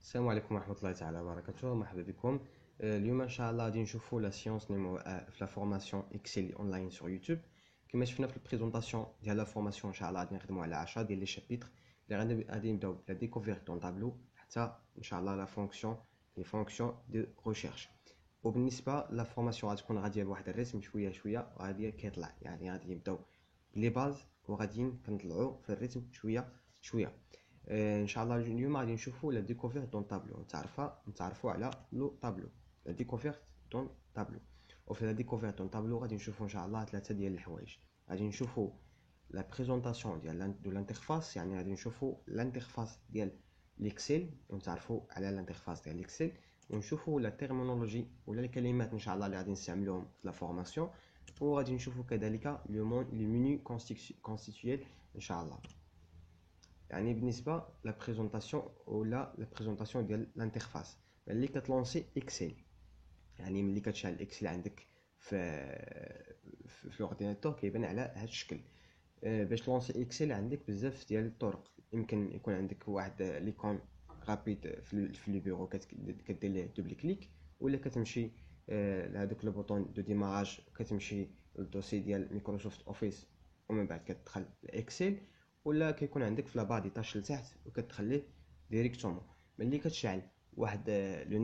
السلام عليكم ورحمة الله تعالى وبركاته. مرحبا بكم. اليوم ان شاء الله غادي نشوفوا لا سيونس نيميرو 1 في لا فورماسيون اكسل اونلاين سور يوتيوب. كما شفنا في البريزونطاسيون ديال لا فورماسيون ان شاء الله غادي نخدموا على 10 ديال لي شابيتر اللي غادي نبداو بلا ديكوفيرت دون طابلو حتى ان شاء الله لا فونكسيون لي فونكسيون دو ريشيرش. وبالنسبه لا فورماسيون غتكون غاديه لواحد الريتم شويه شويه غادي كيطلع، يعني غادي نبداو لي باز وغادي كنطلعوا في الريتم شويه شويه. ان شاء الله اليوم غادي نشوفوا لا ديكوفيرت دون طابلو، نتعرفوا على لو طابلو، لا ديكوفيرت دون طابلو. وفي لا ديكوفيرت دون طابلو غادي نشوفوا ان شاء الله ثلاثه ديال الحوايج. غادي نشوفوا لا بريزونطاسيون ديال دو لانترفاس، يعني غادي نشوفوا الانترفاس ديال ليكسل ونتعرفوا على الانترفاس ديال ليكسل، ونشوفوا لا تيرمينولوجي ولا الكلمات ان شاء الله اللي غادي نستعملوهم في لا فورماسيون، وغادي نشوفوا كذلك لو مينو كونستيتويل ان شاء الله. يعني بالنسبه لا بريزونطاسيون ولا لا بريزونطاسيون ديال الانترفاس ملي كتلونسي اكسل، يعني ملي كتشعل الاكسل عندك في الاورديناتور كيبان على هذا الشكل. باش تلونسي اكسل عندك بزاف ديال الطرق. يمكن يكون عندك واحد ليكون رابيد في لو بيرو كدير ليه دوبل كليك، ولا كتمشي لهذاك لو بوطون دو ديماراج كتمشي للدوسي ديال مايكروسوفت اوفيس ومن بعد كتدخل الاكسل، ولا كيكون عندك في لابار دي طاش لتحت وكتخليه ديريكتومون. ملي كتشعل واحد لو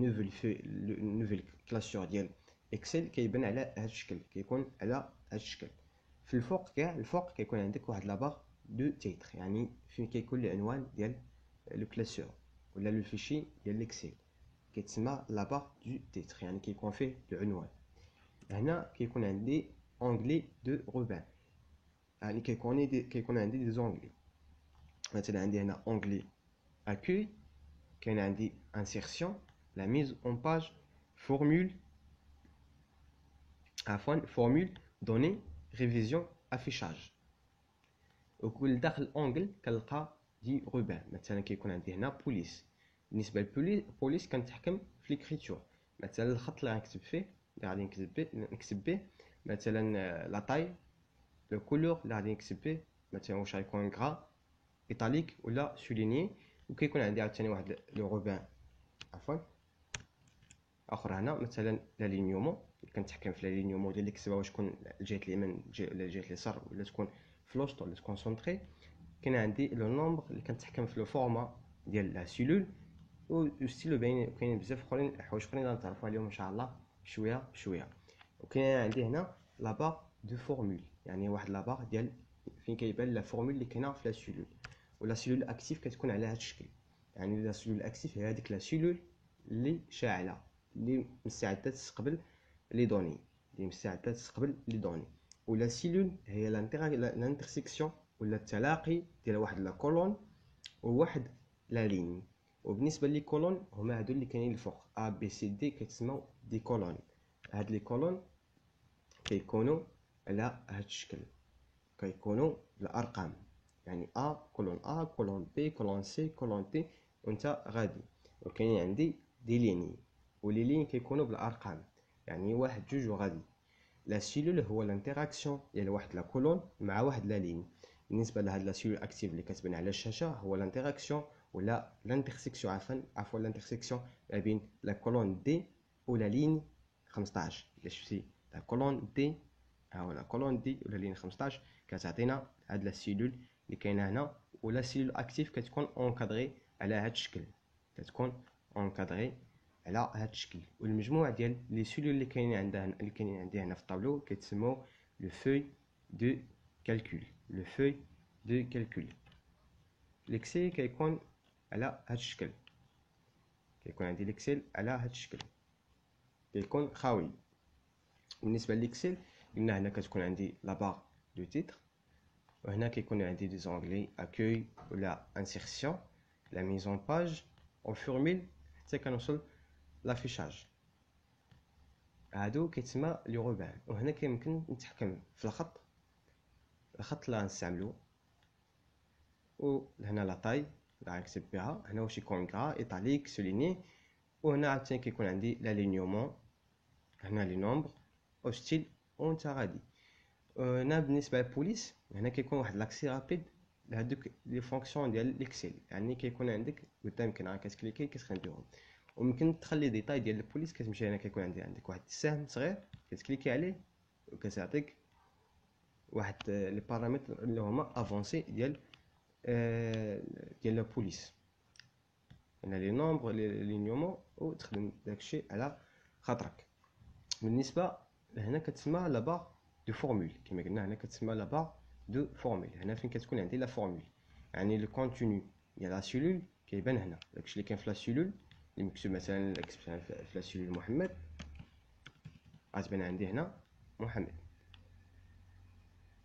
نوفيل كلاسيور ديال اكسل كيبان على هذا الشكل، كيكون على هذا الشكل. في الفوق كاع الفوق كيكون عندك واحد لابار دو تيتر، يعني فين كيكون العنوان ديال لو كلاسيور ولا لو فيشي ديال الاكسل كيتسمى لابار دو تيتر، يعني كيكون فيه العنوان. هنا كيكون عندي اونغلي دو روبان، يعني كيكون عندي دي زونغلي. مثلا عندي هنا اونغلي accueil، كاين عندي insertion، la mise en page، formule، formule، données، révision، affichage. وكل داخل اونغل كنلقى دي روبان. مثلا كيكون عندي هنا بوليس. بالنسبه للبوليس كنتحكم في ليكريتور، مثلا الخط اللي غنكتب فيه اللي غادي نكتب به مثلا لا طاي، لو كولور اللي غادي نكتب به مثلا واش غيكون غرا ايطاليك ولا سوليني. وكيكون عندي عاوتاني واحد لو روبان اخر هنا مثلا لا لينيومون، كنتحكم في لا لينيومون ديال الكتابه واش تكون الجهه اليمين ولا الجهه اليسار ولا تكون في الوسط ولا تكون سونطري. كاين عندي لو نومبر اللي كنتحكم في لو فورما ديال لا سيلول، وستيلو كاينين بزاف اخرين حوايج اخرين غنتعرفوا عليهم ان شاء الله شويه بشويه. وكاين عندي هنا لابار دو فورمول، يعني واحد لابار ديال فين كيبان لا فورمول اللي كاينه في لا سيلول. ولا سيلول اكتيف كتكون على هذا الشكل، يعني لا سيلول اكتيف هي هذيك لا سيلول اللي شاعله اللي مستعده تستقبل لي دوني، ولا سيلول هي لانترسيكسيون ولا التلاقي ديال واحد لا كولون وواحد لا لين. وبالنسبه لي كولون هما هادو اللي كاينين الفوق ا بي سي دي كيتسموا دي كولون. هاد لي كولون كيكونوا على هاد الشكل، كيكونوا الارقام، يعني ا كولون ا كولون بي كولون سي كولون تي وانت غادي. وكاين عندي دي ليني، ولي لين كيكونوا بالارقام، يعني واحد جوج وغادي. لا سيلول هو الانتراكسيون ديال واحد لا كولون مع واحد لا لين. بالنسبه لهاد لا سيلول اكتيف اللي كتبان على الشاشه هو الانتراكسيون ولا لانترسيكسيون عفوا الانترسيكسيون ما بين لا كولون دي ولا لين 15. الا شفتي لا كولون دي ها هو لا كولون دي ولا لين 15 كتعطينا هاد لا سيلول اللي كاينه هنا. ولا سيلول اكتيف كتكون اونكادري على هاد الشكل، كتكون اونكادري على هاد الشكل. والمجموع ديال لي سيلول اللي كاينين عندي هنا في الطابلو كيتسموا لو فوي دو كالكول. الاكسل كيكون على هاد الشكل، كيكون عندي الاكسل على هاد الشكل، كيكون خاوي. بالنسبه للاكسل قلنا هنا كتكون عندي لابار دو تيتر، وهنا كيكون عندي دي زونغلي اكوي ولا انسيرسيون، لا ميزون باج، او فورمول حتى كنوصل لافيشاج. هادو كيتسمى لي روبان. وهنا كيمكن نتحكم في الخط اللي غنستعملو، وهنا لا طاي اللي غنكتب بها، هنا واش يكون غرا ايطاليك سوليني. وهنا عاوتاني كيكون عندي لا لينيومون، هنا لي نومبر او ستيل وانت غادي. هنا بالنسبه للبوليس هنا كيكون واحد لاكسي رابيد لهذوك لي فونكسيون ديال الاكسل، يعني كيكون عندك قدامك هنا كتكليكي كتخدمهم. وممكن تخلي ديتاي ديال البوليس، كتمشي هنا كيكون عندك واحد السهم صغير كتكليكي عليه وكتعطيك واحد لي بارامتر اللي هما افونسي ديال البوليس، هنا لي نومبر لي نيومو، وتخدم داكشي على خاطرك. بالنسبه هنا كتسمى لا بار دو فورمول، كما قلنا هنا كتسمى لا بار دو فورمول. هنا فين كتكون عندي لا فورمول، يعني لو كونتوني ديال لا سيلول كيبان هنا. داكشي اللي كاين في لا سيلول اللي مكتوب مثلا في لا سيلول محمد، غتبان عندي هنا محمد.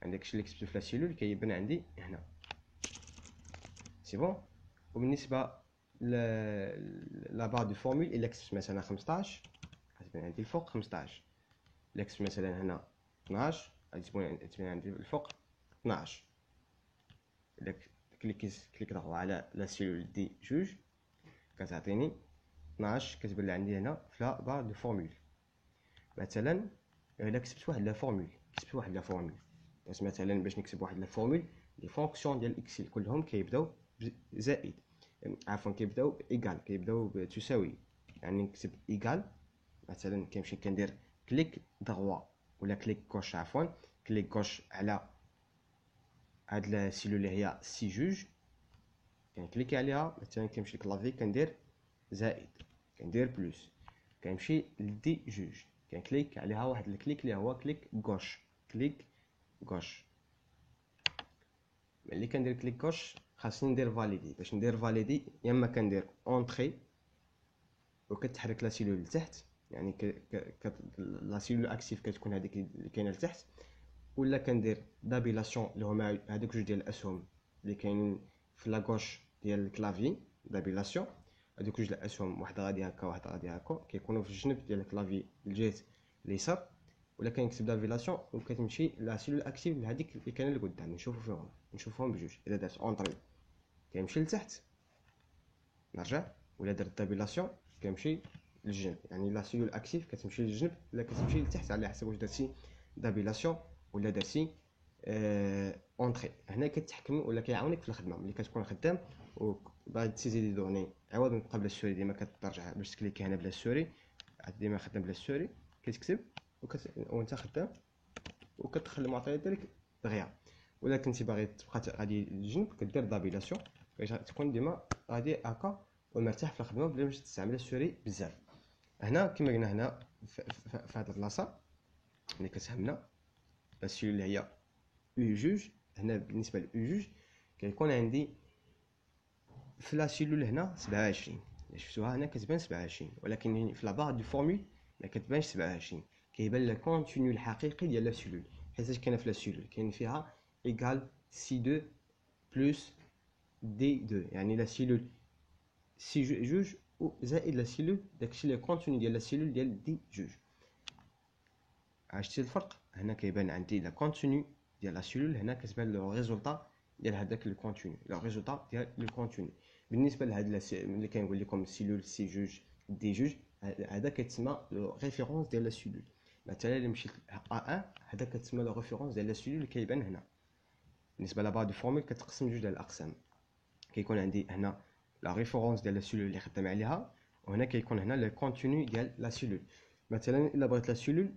عندك داكشي اللي كتبتو في لا سيلول كيبان عندي هنا، سي بون. وبالنسبه لا بار دو فورمول الا كتبت مثلا 15 غتبان عندي الفوق 15، الا كتبت مثلا هنا 12 غتبان عندي الفوق 12. الا كليك ضغط على لا سيلول دي جوج كتعطيني 12، كتبان لي عندي هنا في لا بار دو فورمول. مثلا الا كتبت واحد لا فورمول، بس مثلا باش نكتب واحد لا فورمول، لي فونكسيون ديال الاكسل كلهم كيبداو بزائد، عفوا كيبداو ايكال، كيبداو بتساوي. يعني نكتب ايكال، مثلا كنمشي كندير كليك دغوا ولا كليك كوش، عفوا كليك كوش على هاد لا سيلول اللي هي سي جوج، كنكليكي عليها. مثلا كنمشي لكلافي كندير زائد، كندير بلس، كنمشي لدي جوج كنكليك عليها واحد الكليك اللي هو كليك غوش. ملي كندير كليك غوش خاصني ندير فاليدي. باش ندير فاليدي يا اما كندير اونطري وكتحرك لا سيلول لتحت، يعني لا سيلول اكتيف كتكون هذيك اللي كاينه لتحت، ولا كندير دابيلاسيون اللي هما هذوك جوج ديال الاسهم اللي كاينين في لا غوش ديال الكلافي. دابيلاسيون هذوك جوج الاسهم، واحده غادي هكا واحده غادي هكا، كيكونوا في الجنب ديال الكلافي الجهه اليسار. ولا كنكتب دابيلاسيون وكتمشي لا سيلول اكتيف لهذيك اللي كاينه لقدام، نشوفهم بجوج. اذا درت اونطري كيمشي لتحت نرجع، ولا درت دابيلاسيون كيمشي للجنب، يعني لا سيلول اكتيف كتمشي للجنب ولا كتمشي لتحت على حسب واش درتي دابيلاسيون ولا درتي اونطري. هنا كتحكم ولا كيعاونك في الخدمه ملي كتكون خدام وباغي تسيزي دي دوني، عوض من تبقى بلا السوري ديما كترجع باش تكليكي هنا بلا السوري، ديما خدام بلا السوري كتكتب وانت خدام وكتدخل المعطيات ديالك دغيا. ولا كنتي باغي تبقى غادي للجنب كدير دابيلاسيون باش تكون ديما غادي هكا ومرتاح في الخدمه بلا باش تستعمل السوري بزاف. هنا كما قلنا هنا في هذه البلاصه ملي كتهمنا السيلول اللي هي او جوج، هنا بالنسبه ل او جوج كيكون عندي في لا سيلول هنا 27. شفتوها هنا كتبان 27، ولكن في لا بار دو فورمول ما كتبانش 27، كيبان لك الكونتوني الحقيقي ديال لا سيلول. حيت كاينه في لا سيلول كاين فيها ايكال سي 2 بلس دي 2، يعني لا سيلول سي جوج وزائد لا سيلول داكشي اللي كونتوني ديال لا سيلول ديال دي جوج. عرفتي الفرق؟ هنا كيبان عندي لا كونتوني ديال لا سيلول، هنا كتبان لو ريزولطا ديال هذاك لو كونتوني، لو ريزولطا ديال لو كونتوني. بالنسبه لهاد ملي كنقول لكم سيلول سي جوج دي جوج، هذا كيتسمى لو ريفيرونس ديال لا سيلول. مثلا الا مشيت ا1 هذا كتسمى لو ريفيرونس ديال لا سيلول اللي كيبان هنا. بالنسبه لابار دو فورمول كتقسم جوج ديال الاقسام، كيكون عندي هنا لا ريفيرونس ديال لا سيلول اللي خدام عليها، وهنا كيكون هنا لو كونتوني ديال لا سيلول. مثلا الا بغيت لا سيلول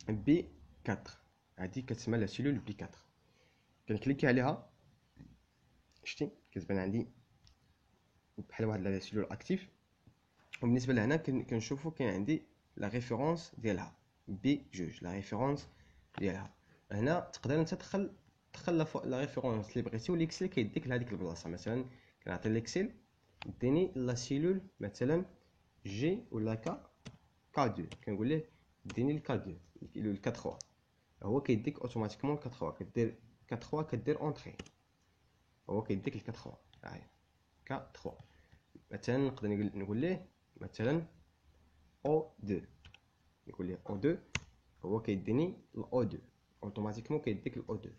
بي 4 هذه كتسمى لا سيلول بي 4، كنكليكي عليها شتي كتبان عندي بحال واحد لا سيلول اكتيف. وبالنسبه لهنا كنشوفوا كاين عندي لا ريفيرونس ديالها بي جوج، لا ريفيرونس ديالها. هنا تقدر انت تدخل لا ريفيرونس اللي بغيتي والاكسل كيديك لهاديك البلاصه. مثلا كنعطي الاكسل ديني لا سيلول مثلا جي ولا كا 2، كنقول ليه ديني الكا 2 الكا 3، هو كيديك اوتوماتيكمون الكا 3. كدير كا 3 كدير اونطري، هو كيديك الكا 3 هاهي كا 3. مثلا نقدر نقول ليه مثلا او 2، نقول ليه او 2 هو كيديني الاو 2 اوتوماتيكمون كيديك الاو 2.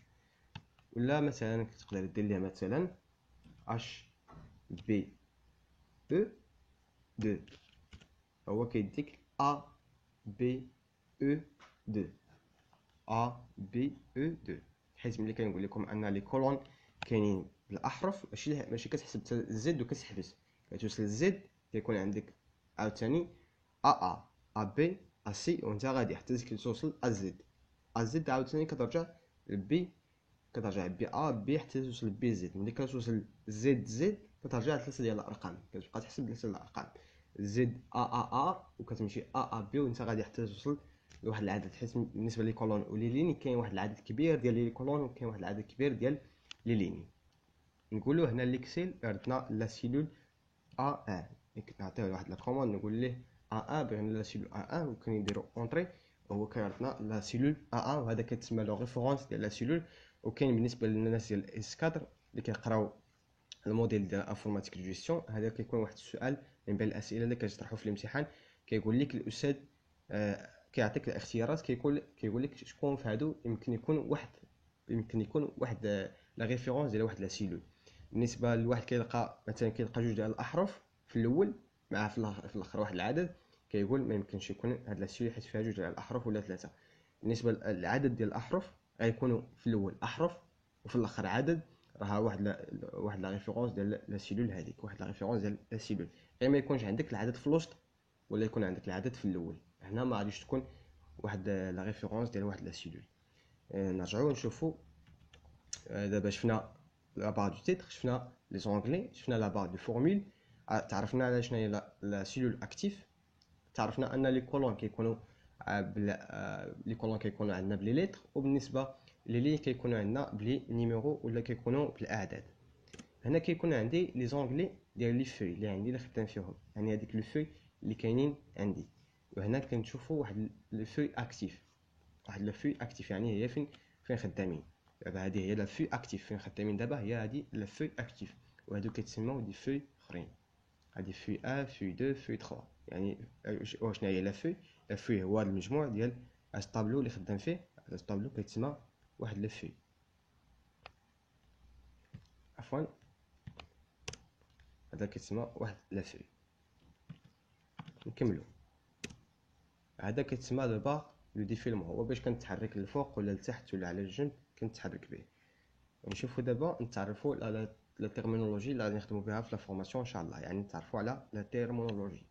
ولا مثلا تقدر دير ليه مثلا اش بي او 2 هو كيديك ا بي او 2 ا بي او 2. حيت ملي كنقول لكم ان لي كولون كاينين بالاحرف، ماشي كتحسب حتى الزد وكتحبس. كتوصل الزد كيكون عندك عاوتاني ا بي ا سي، وانت غادي حتى توصل الزد. الزد عاوتاني كترجع لبي، كترجع بي ا بي حتى توصل بي زد. ملي كتوصل زد كترجع لثلاثه ديال الارقام، كتبقى تحسب ثلاثه الارقام زد ا وكتمشي ا بي، وانت غادي حتى توصل لواحد العدد. حيت بالنسبه لي كولون ولي ليني كاين واحد العدد كبير ديال لي كولون وكاين واحد العدد كبير ديال لي ليني. نقولوا هنا ليكسيل عندنا لا سيلول A1، نعطيو واحد لا كوموند نقول ليه A1 بغينا لا سيلول A1 وكنديرو اونطري، هو كيعطينا لا سيلول A1 وهذا كتسمى لو ريفيرونس ديال لا سيلول. وكاين بالنسبه للناس ديال اس 4 اللي كيقراو الموديل ديال انفورماتيك دو جيستيون، هذا كيكون واحد السؤال من بين الاسئله اللي كتطرحوا في الامتحان. كيقول لك الاستاذ كيعطيك الاختيارات، كيقول لك شكون في هادو يمكن يكون واحد لا ريفيرونس ديال واحد لا سيلول. بالنسبه لواحد كيلقى مثلا جوج ديال الاحرف في الاول مع في الاخر واحد العدد، كيقول ما يمكنش يكون هاد لا سيلول حيت فيها جوج ديال الاحرف ولا ثلاثه. بالنسبه للعدد ديال الاحرف غيكونوا في الاول احرف وفي الاخر عدد، راه واحد لا ريفيرونس ديال لا سيلول هذيك، واحد لا ريفيرونس ديال لا سيلول. غير ما يكونش عندك العدد في الوسط ولا يكون عندك العدد في الاول، هنا ما غاديش تكون واحد لا ريفيرونس ديال واحد لا سيلول. نرجعوا نشوفوا دابا شفنا لا بار دو تيتر، شفنا لي زونغلي، شفنا لا بار دو فورمول، تعرفنا على شنو هي لا سيلول اكتيف، تعرفنا ان لي كولون كيكونوا لي كولون كيكونوا عندنا بلي ليتر، وبالنسبه لي كيكونوا عندنا بلي نيميرو ولا كيكونوا بالاعداد. هنا كيكون عندي لي زونغلي ديال لي فوي اللي عندي اللي خدام فيهم، يعني هذيك لي فوي اللي كاينين عندي. وهنا كنشوفوا واحد لي فوي اكتيف، واحد لو فوي اكتيف يعني هي فين خدامين. دابا هذه هي لا فوي اكتيف فين خدامين، دابا هي هذه لا فوي اكتيف، وهادو كيتسموا دي فوي اخرين. هذه فوي 1 فوي 2 فوي 3. يعني شنو هي لا فوي؟ لا فوي هو المجموع ديال الطابلو اللي خدام فيه. هذا الطابلو كيتسمى واحد لا فوي، عفوا هذا كيتسمى واحد لا فوي. نكملوا. هذا كيتسمى دابا لو ديفيلمون، هو باش كنتحرك للفوق ولا لتحت ولا على الجنب كنتحرك به. نشوفوا دابا نتعرفوا على لا تيرمينولوجي اللي غادي نخدموا بها في لا فورماسيون ان شاء الله، يعني نتعرفوا على لا تيرمينولوجي.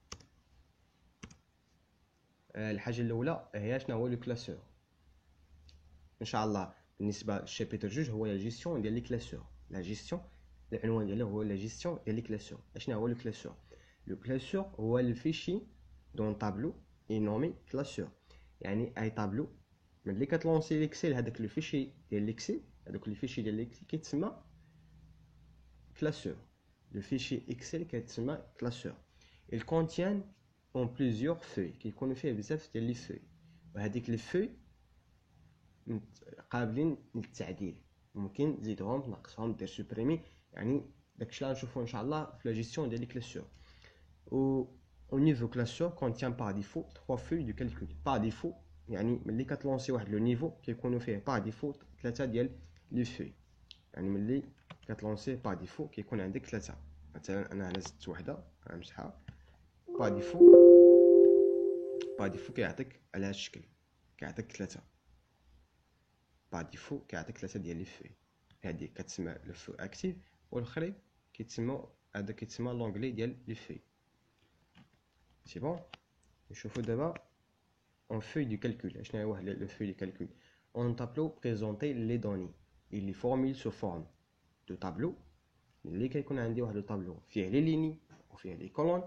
الحاجه الاولى هي شنو هو لو كلاسور ان شاء الله. بالنسبه للشابيتر جوج هو لا جيستيون ديال لي كلاسور، لا جيستيون العنوان ديالو هو لا جيستيون ديال لي كلاسور. شنو هو لو كلاسور؟ لو كلاسور هو الفيشي دون طابلو اي نومي كلاسور، يعني اي طابلو ملي كتلونسي ليكسيل هذاك لو فيشي ديال ليكسيل، هذوك لي فيشي ديال ليكسيل كيتسمى كلاسور. Le fichier Excel كيتسمى كلاسور. Il contient en plusieurs feuilles، كيكونوا فيه بزاف ديال لي فوي، وهذيك لي فوي قابلين للتعديل، ممكن تزيدهم تنقصهم دير سوبريمي، يعني داكشي اللي غنشوفو ان شاء الله في لا جيستيون ديال لي كلاسور. و au niveau classeur contient par défaut 3 feuilles de calcul. par défaut يعني ملي كتلونسي واحد لو نيفو كيكونوا فيه par défaut 3 ديال لي فوي، يعني ملي كتلونسي با ديفو كيكون عندك ثلاثه. مثلا انا هنا زدت وحده غنمسحها، با ديفو كيعطيك على هذا الشكل، كيعطيك ثلاثه با ديفو، كيعطيك ثلاثه ديال لي فوي. هذه كتسمى لو فو اكتيف، والاخرين كيتسمى هذا كيتسمى لونغلي ديال لي فوي. سي بون. نشوفوا دابا اون فوي دو كالكول. شنو هو لو فوي دو كالكول؟ اون تابلو بريزونتي لي دوني et les formules sous forme de tableau. اللي كيكون عندي واحد الطابلو فيه لي ليني وفيه لي كولون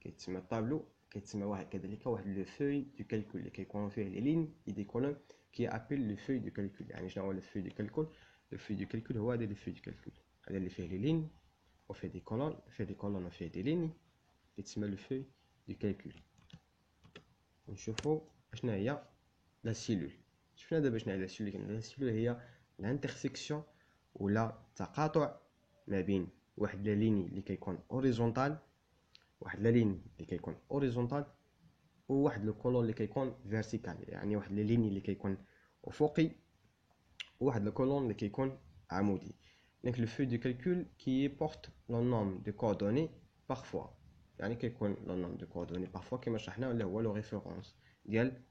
كيتسمى الطابلو، كيتسمى واحد كذلك واحد لو فوي دو كالكول اللي كيكونوا فيه لي لين اي دي كولون كي ابل لو فوي دو كالكول. يعني شنو هو لو فوي دو كالكول؟ لو فوي دو كالكول هو هذا لو فوي دو كالكول، هذا اللي فيه لي لين وفيه دي كولون، فيه دي كولون وفيه دي لين، كيتسمى لو فوي دو كالكول. نشوفوا شنو هي لا سيلول. شفنا دابا شنو هي لا سيلول. لا سيلول هي الانترسيكسيون ولا تقاطع ما بين واحد لا ليني اللي كيكون اوريزونتال، واحد لا لين اللي كيكون اوريزونتال، وواحد لو كولون اللي كيكون فيرتيكال، يعني واحد لا ليني اللي كيكون افقي وواحد لو كولون اللي كيكون عمودي. دونك لو فوي دو كالكول كي بورت لو نوم دو كوردوني بارفوا، يعني كيكون لو نوم دو كوردوني بارفوا كما شرحنا اللي هو لو ريفيرونس ديال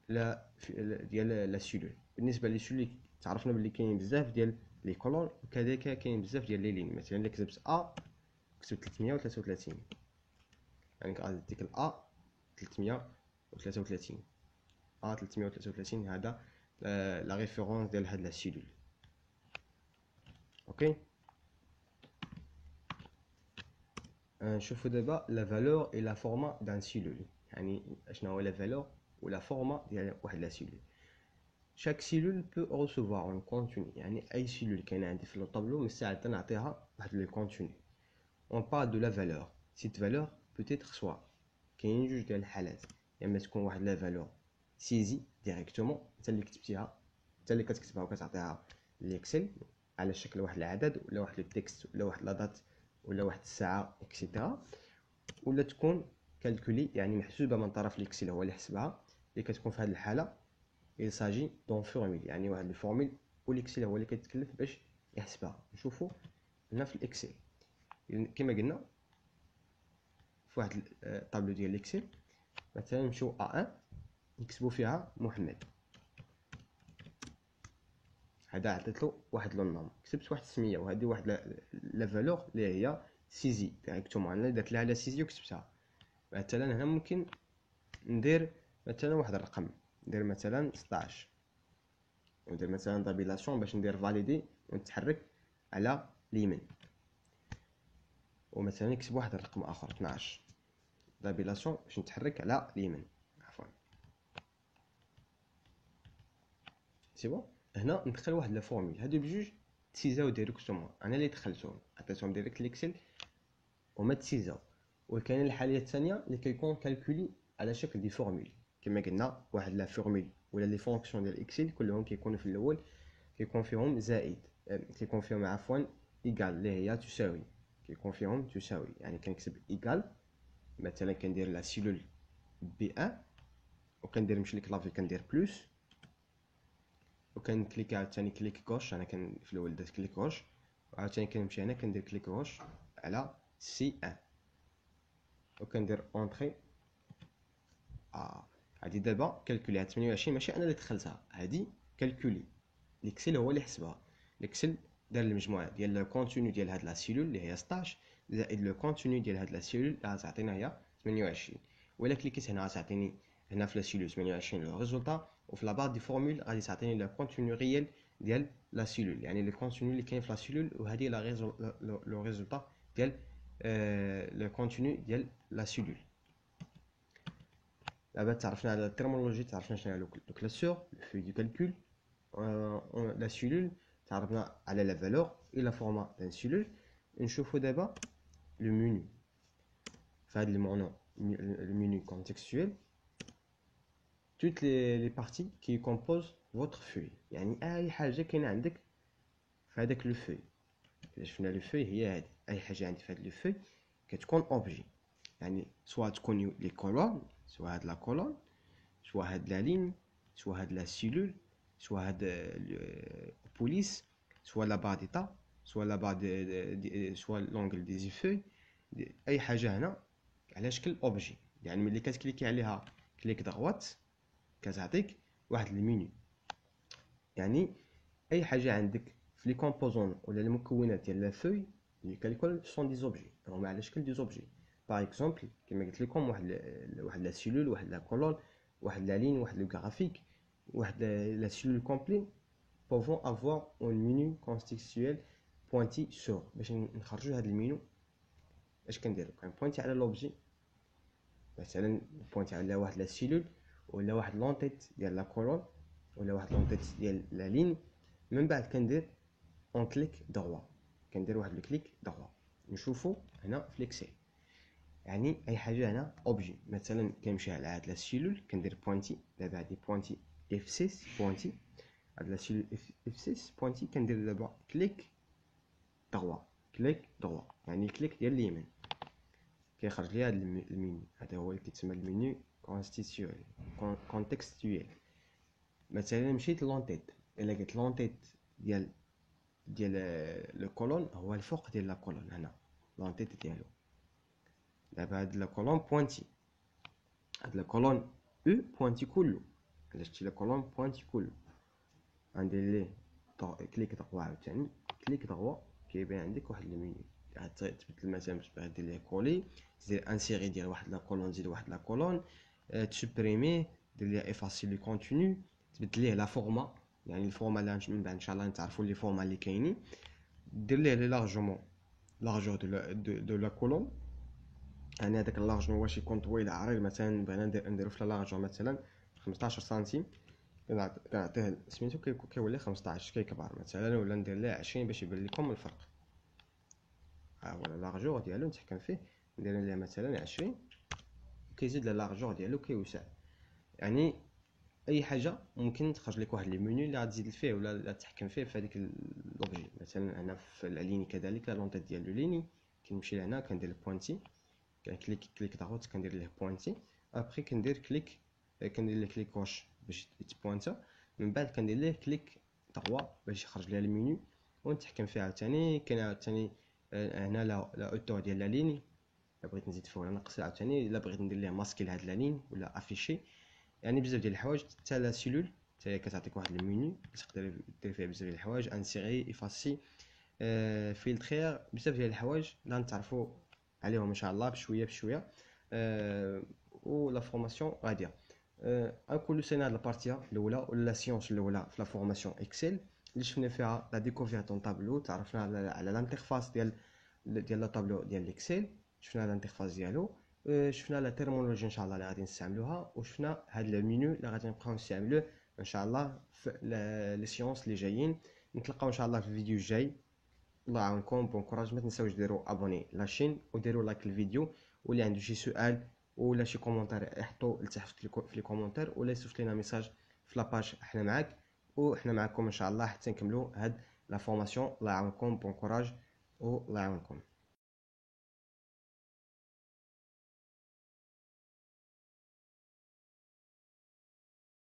لا سيلول. بالنسبه لي سيلول تعرفنا بلي كاين بزاف ديال لي كولون، وكذلك كاين بزاف ديال لي لين. مثلا الا كتبت ا كتبت 333، يعني غادي ديك الأ 333 أ 333 هذا لا ريفيرونس ديال هاد لا سيلول. اوكي نشوفوا دابا لا فالور اي لا فورما دان سيلول. يعني اشنا هو لا فالور ولا فورما ديال واحد لا سيلول. chaque cellule peut recevoir un contenu. يعني اي سيلول كاينه عندي في لو طابلو من الساعه حتى نعطيها واحد لو كونتوني. on parle de la valeur. cette valeur peut être soit كاين جوج ديال الحالات، يا اما تكون واحد لا فالور سيزي ديريكتومون انت اللي كتبتيها، انت اللي كتكتبها وكتعطيها ليكسل على شكل واحد العدد ولا واحد التكست ولا واحد لا دات ولا واحد الساعه اكسيتيرا، ولا تكون كالكولي يعني محسوبه من طرف ليكسل هو اللي حسبها، اللي كتكون في هذه الحاله il s'agit d'un formule. يعني واحد الفورميل والاكسل هو اللي كيتكلف باش يحسبها. نشوفوا هنا في الاكسل كما قلنا في واحد الطابلو ديال الاكسل، مثلا نمشيو A1 نكتبوا فيها محمد، هذا عطيت له واحد لو نوم، كتبت واحد السميه وهذه واحد لا فالور اللي هي سيزي ديريكتومون، انا درت لها على سيزي وكتبتها. مثلا هنا ممكن ندير مثلا واحد الرقم، ندير مثلا 16 وندير مثلا طابيلاسيون باش ندير فاليدي ونتحرك على اليمين، ومثلا نكتب واحد الرقم اخر 12 طابيلاسيون باش نتحرك على اليمين. عفوا سي بون. هنا ندخل واحد لا فورمول، هادو بجوج تسيزاو ديريكتومون، انا اللي دخلتهم عطيتهم ديريكت ليكسل وما تسيزاو. وكاين الحاله الثانيه اللي كيكون كالكولي على شكل دي فورمول، كما قلنا واحد لا فورمول ولا لي فونكسيون ديال اكسل كلهم كيكونوا في الاول كيكون فيهم زائد، كيكون فيهم عفوا ايكال اللي هي تساوي، كيكون فيهم تساوي. يعني كنكتب ايكال مثلا كندير لا سيلول بي 1 وكندير نمشي للكلافي كندير بلس وكنكليك عاوتاني كليك غوش، انا كان في الاول درت كليك غوش وعاوتاني كنمشي هنا كندير كليك غوش على سي 1 وكندير اونطري. هادي دابا كالكولي 28 ماشي انا اللي دخلتها، هادي كالكولي ليكسل هو اللي حسبها. ليكسل دار المجموعه ديال لو كونتوني ديال هاد لا سيلول اللي هي 16 زائد لو كونتوني ديال هاد لا سيلول اللي غتعطينا هي 28. ولا كليكيت هنا غتعطيني هنا في لا سيلول 28 لو ريزولطا، وفي لا بار دي فورمول غادي تعطيني لو كونتوني ريال ديال لا سيلول، يعني لو كونتوني اللي كاين في لا سيلول، وهذه لو ريزولطا ديال لو كونتوني ديال لا سيلول. دابا تعرفنا على الترمولوجي، تعرفنا شنو هي لو كلاسور لو في دو كالكول لا سيلول، تعرفنا على لا فالور اي لا فورما دان سيلول. نشوفوا دابا لو مينو في هذا المينو كونتكستويل toutes les parties qui composent votre feuille. يعني اي حاجه كاينه عندك في هذاك لو فوي. الا شفنا لو فوي هي هذه، اي حاجه عندي في هذا لو فوي كتكون اوبجي، يعني سواء تكون لي كولون، سواء هاد لا كولون، سواء هاد لا لين، سواء هاد لا سيلول، سواء هاد بوليس، سواء لا بار ديتا، سواء لا بار سواء لونغل دي زيفوي، اي حاجه هنا على شكل اوبجي. يعني ملي كتكليكي عليها كليك دغوات كتعطيك واحد المينو. يعني اي حاجه عندك في لي كومبوزون ولا المكونات ديال لا فوي لي كالكول سون دي زوبجي، هما على شكل دي زوبجي. باغ اكزومبل كما قلت لكم واحد لا سيلول، واحد لا كولون، واحد لا لين، واحد لو غرافيك، واحد لا سيلول كومبلي pouvons avoir un menu contextuel pointé sur. باش نخرجوا هذا المينو اش كنديروا؟ كنبوينتي على لوبجي، مثلا بوينتي على واحد لا سيلول ولا واحد لونتيت ديال لا كولون ولا واحد لونتيت ديال لا لين، من بعد كندير اون كليك دروا، كندير واحد الكليك دروا. نشوفوا هنا في ليكسل يعني اي حاجه هنا اوبجي. مثلا كنمشي على هاد لا سيلول كندير بوينتي، دابا هادي بوينتي اف 6 بوينتي، هاد لا سيلول اف 6 بوينتي كندير دابا كليك دروا، كليك دروا يعني كليك ديال اليمين كيخرج لي هاد المينو. هذا هو اللي كيتسمى المينو كونتكستويل. مثلا مشيت لونتيت، الا قلت لونتيت ديال لو كولون هو الفوق ديال لا كولون، هنا لونتيت ديالو. دابا هاد لا كولون بوينتي، هاد لا كولون او بوينتي كله، الا شتي لا كولون بوينتي كله غندير ليه كليك دغوا عاوتاني كليك دغوا كيبان عندك واحد المينيو تبدل مثلا باش باغي دير ليه كولي دير انسيري ديال واحد لا كولون تزيد واحد لا كولون تسوبريمي دير ليه افاسي لو كونتوني تبدل ليه لا فورما يعني الفورما اللي من بعد ان شاء الله نتعرفوا لي فورما اللي كاينين دير ليه لي لارجومون لارجور دو لا كولون يعني هذاك اللارجون واش يكون طويل عريض مثلا بغينا نديرو في اللارجون مثلا 15 سنتيم كنعطيه سميتو كيولي 15 كيكبر مثلا ولا ندير ليه 20 باش يبان لكم الفرق. ها هو اللارجور ديالو نتحكم فيه ندير ليه مثلا 20 كيزيد اللارجور ديالو كيوسع. يعني اي حاجه ممكن تخرج لك واحد لي مينيو اللي غتزيد فيه ولا تحكم فيه في هذيك لوبجي. مثلا هنا في العليني كذلك لونطيت ديال ليني كنمشي لهنا كندير البوينتي كليك ضغط كندير ليه بوينتي ابري كندير كليك كندير ليه كليك واش باش يتبوينتا من بعد كندير ليه كليك 3 باش يخرج لي المينيو ونتحكم فيه عاوتاني. كاين عاوتاني هنا لا اوتور ديال لا ليني الا بغيت نزيد فيه ولا نقص عاوتاني الا بغيت ندير ليه ماسكي لهاد لا لين ولا افيشي. يعني بزاف ديال الحوايج حتى لا سيلول حتى هي كتعطيك واحد المينيو تقدر دير فيها بزاف ديال الحوايج انسيري افاسي فيلترير بزاف ديال الحوايج اللي غنتعرفوا عليهم ان شاء الله بشويه بشويه. و لا فورماسيون غاديه نكونوا سينا هاد البارتيه الاولى ولا لا سيونس الاولى في لا فورماسيون اكسل اللي شفنا فيها لا ديكوفيرت اون طابلو. تعرفنا على الانترفاس ديال لا طابلو ديال الاكسل شفنا الانترفاس ديالو شفنا لا تيرمولوجي ان شاء الله اللي غادي نستعملوها وشفنا هاد المينيو اللي غادي نبقاو نستعملوه ان شاء الله في لي سيونس اللي جايين. نتلاقاو ان شاء الله في الفيديو الجاي. الله يعاونكم بون كوراج. ما تنساوش ديروا ابوني لاشين وديروا لايك الفيديو واللي عنده شي سؤال ولا شي كومونتير يحطوا لتحت في لي كومونتير ولا يصيفط لنا ميساج في لاباج. احنا معاك وحنا معكم ان شاء الله حتى نكملوا هاد لا فورماسيون. الله يعاونكم بون كوراج والله يعاونكم.